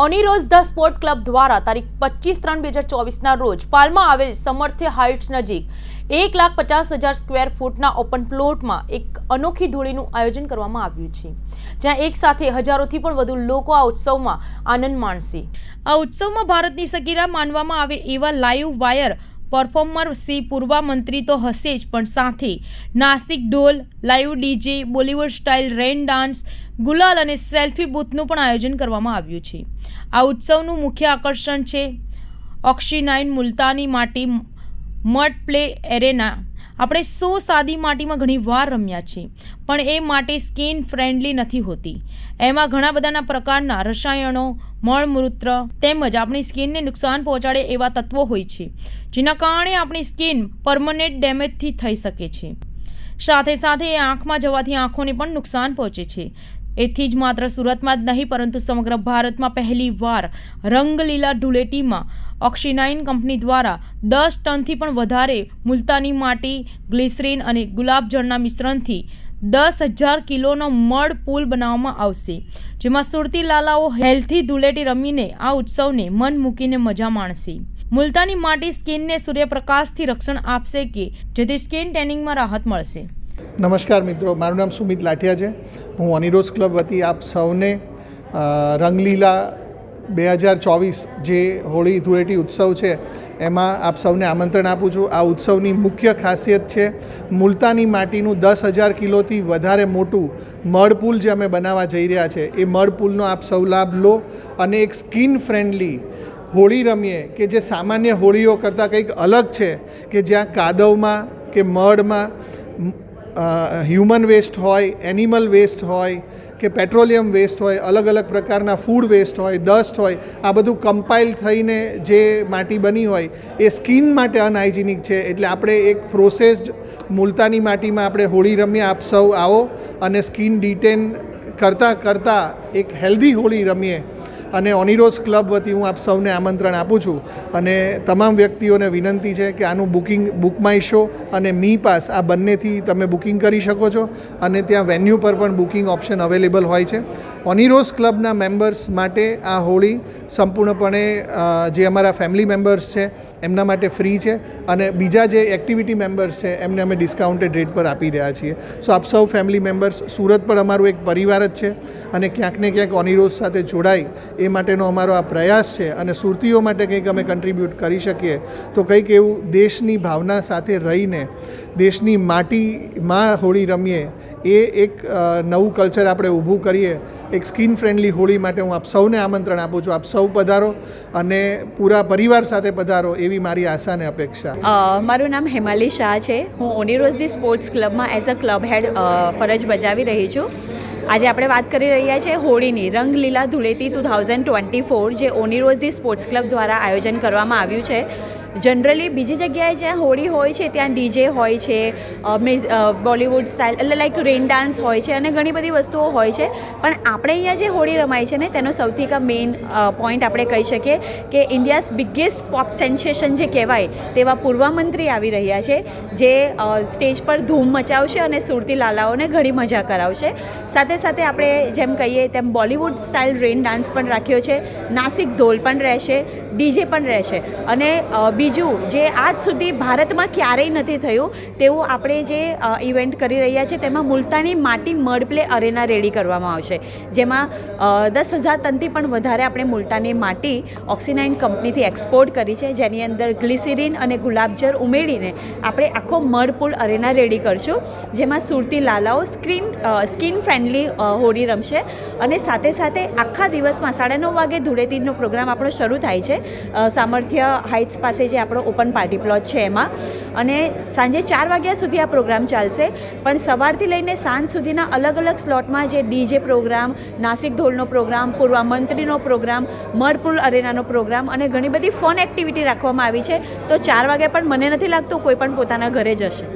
ઓનિરોઝ the sport club દ્વારા તારીખ 25/3/2024ના રોજ પાલમાં આવેલ સમર્થ્ય હાઇટ્સ નજીક 1,50,000 સ્ક્વેર ફૂટના ઓપન પ્લોટમાં એક અનોખી ધૂળીનું આયોજન કરવામાં આવ્યું છે, જ્યાં એક સાથે હજારોથી પણ વધુ લોકો આ ઉત્સવમાં આનંદ માણશે। આ ઉત્સવમાં ભારતની સગીરા માનવામાં આવે એવા live wire performer Shri Purva Mantri તો હશે જ, પણ સાથે Nashik dhol, live DJ, Bollywood style rain dance, ગુલાલ અને સેલ્ફી બૂથનું પણ આયોજન કરવામાં આવ્યું છે। આ ઉત્સવનું મુખ્ય આકર્ષણ છે ઓક્સિનાઇન મુલતાની માટી મડ પ્લે એરેના। આપણે સાદી માટીમાં ઘણી વાર રમ્યા છે, પણ એ માટી સ્કિન ફ્રેન્ડલી નથી હોતી। એમાં ઘણા બધાના પ્રકારના રસાયણો, મળમૂત્ર તેમજ આપણી સ્કિનને નુકસાન પહોંચાડે એવા તત્વો હોય છે, જેના કારણે આપણી સ્કિન પરમનન્ટ ડેમેજથી થઈ શકે છે। સાથે સાથે એ આંખમાં જવાથી આંખોને પણ નુકસાન પહોંચે છે। એથી જ માત્ર સુરતમાં જ નહીં, પરંતુ સમગ્ર ભારતમાં પહેલી વાર રંગલીલા ધૂળેટીમાં ઓક્સિનાઇન કંપની દ્વારા 10 ટનથી પણ વધારે મુલતાની માટી, ગ્લિસરીન અને ગુલાબજળના મિશ્રણથી 10,000 કિલોનો મડ પુલ બનાવવામાં આવશે, જેમાં સુરતી લાલાઓ હેલ્થી ધૂળેટી રમીને આ ઉત્સવને મન મૂકીને મજા માણશે। મુલતાની માટી સ્કિનને સૂર્યપ્રકાશથી રક્ષણ આપશે કે જેથી સ્કિન ટેનિંગમાં રાહત મળશે। નમસ્કાર મિત્રો, મારું નામ સુમિત લાઠિયા છે। હું ઓનિરોઝ ક્લબ વતી આપ સૌને રંગલીલા 2024 જે હોળી ધૂળેટી ઉત્સવ છે એમાં આપ સૌને આમંત્રણ આપું છું। આ ઉત્સવની મુખ્ય ખાસિયત છે મુલતાની માટીનું 10,000 કિલોથી વધારે મોટું મડ પુલ જે અમે બનાવવા જઈ રહ્યા છે। એ મડ પુલનો આપ સૌ લાભ લો અને એક સ્કિન ફ્રેન્ડલી હોળી રમીએ કે જે સામાન્ય હોળીઓ કરતાં કંઈક અલગ છે, કે જ્યાં કાદવમાં કે મડમાં હ્યુમન વેસ્ટ હોય, એનિમલ વેસ્ટ હોય કે પેટ્રોલિયમ વેસ્ટ હોય, અલગ અલગ પ્રકારના ફૂડ વેસ્ટ હોય, ડસ્ટ હોય, આ બધું કમ્પાઇલ થઈને જે માટી બની હોય એ સ્કિન માટે અનહાઇજિનિક છે। એટલે આપણે એક પ્રોસેસ્ડ મુલતાની માટીમાં આપણે હોળી રમીએ। આપ સૌ આવો અને સ્કિન ડિટેન કરતાં એક હેલ્ધી હોળી રમીએ। અને ઓનિરોઝ ક્લબ વતી હું આપ સૌને આમંત્રણ આપું છું અને તમામ વ્યક્તિઓને વિનંતી છે કે આનું બુકિંગ બુક માય શો અને મી પાસ આ બંનેથી તમે બુકિંગ કરી શકો છો અને ત્યાં વેન્યુ પર પણ બુકિંગ ઓપ્શન અવેલેબલ હોય છે। ઓનિરોઝ ક્લબના મેમ્બર્સ માટે આ હોળી સંપૂર્ણપણે જે અમારા ફેમિલી મેમ્બર્સ છે એમના માટે ફ્રી છે અને બીજા જે એક્ટિવિટી મેમ્બર્સ છે એમને અમે ડિસ્કાઉન્ટેડ રેટ પર આપી રહ્યા છીએ। સો આપ સૌ ફેમિલી મેમ્બર્સ, સુરત પણ અમારું એક પરિવાર જ છે અને ક્યાંક ને ક્યાંક ઓનિરોઝ સાથે જોડાય એ માટેનો અમારો આ પ્રયાસ છે અને સુરતીઓ માટે કંઈક અમે કન્ટ્રીબ્યુટ કરી શકીએ તો કંઈક એવું દેશની ભાવના સાથે રહીને દેશની માટીમાં હોળી રમીએ, એ એક નવું કલ્ચર આપણે ઊભું કરીએ। એક સ્કિન ફ્રેન્ડલી હોળી માટે હું આપ સૌને આમંત્રણ આપું છું। આપ સૌ પધારો અને પૂરા પરિવાર સાથે પધારો એવી મારી આશા અને અપેક્ષા। મારું નામ હેમાલી શાહ છે। હું ઓનિરોઝ ધી સ્પોર્ટ્સ ક્લબમાં એઝ અ ક્લબ હેડ ફરજ બજાવી રહી છું। આજે આપણે વાત કરી રહ્યા છીએ હોળીની રંગલીલા ધૂળેટી 2024 જે ઓનિરોઝ ધી સ્પોર્ટ્સ ક્લબ દ્વારા આયોજન કરવામાં આવ્યું છે। જનરલી બીજી જગ્યાએ જ્યાં હોળી હોય છે ત્યાં ડીજે હોય છે, બોલિવૂડ સ્ટાઇલ એટલે લાઈક રેન ડાન્સ હોય છે અને ઘણી બધી વસ્તુઓ હોય છે, પણ આપણે અહીંયા જે હોળી રમાય છે ને તેનો સૌથી મેઇન પોઈન્ટ આપણે કહી શકીએ કે ઇન્ડિયાઝ બિગેસ્ટ પોપ સેન્સેશન જે કહેવાય તેવા પૂર્વા મંત્રી આવી રહ્યા છે, જે સ્ટેજ પર ધૂમ મચાવશે અને સુરતી લાલાઓને ઘણી મજા કરાવશે। સાથે સાથે આપણે જેમ કહીએ તેમ બોલિવૂડ સ્ટાઇલ રેન ડાન્સ પણ રાખ્યો છે, નાસિક ઢોલ પણ રહેશે, ડીજે પણ રહેશે અને બીજું જે આજ સુધી ભારતમાં ક્યારેય નથી થયું તેવું આપણે જે ઇવેન્ટ કરી રહ્યા છે તેમાં મુલતાની માટી મડ પ્લે અરેના રેડી કરવામાં આવશે, જેમાં 10,000 ટનથી પણ વધારે આપણે મુલતાની માટી ઓક્સિનાઇન કંપનીથી એક્સપોર્ટ કરી છે, જેની અંદર ગ્લિસરીન અને ગુલાબજળ ઉમેરીને આપણે આખો મડ પુલ અરેના રેડી કરશું, જેમાં સુરતી લાલાઓ સ્કિન ફ્રેન્ડલી હોળી રમશે અને સાથે સાથે આખા દિવસમાં 9:30 વાગે ધૂળેટીનો પ્રોગ્રામ આપણો શરૂ થાય છે સામર્થ્ય હાઇટ્સ પાસે જે આપણો ઓપન પાર્ટી પ્લોટ છે એમાં, અને સાંજે 4 વાગ્યા સુધી આ પ્રોગ્રામ ચાલશે। પણ સવારથી લઈને સાંજ સુધીના અલગ અલગ સ્લોટમાં જે ડીજે પ્રોગ્રામ, નાસિક ઢોલનો પ્રોગ્રામ, પૂર્વા મંત્રીનો પ્રોગ્રામ, મડપુલ અરેનાનો પ્રોગ્રામ અને ઘણી બધી ફન એક્ટિવિટી રાખવામાં આવી છે। તો 4 વાગે પણ મને નથી લાગતું કોઈ પણ પોતાના ઘરે જશે।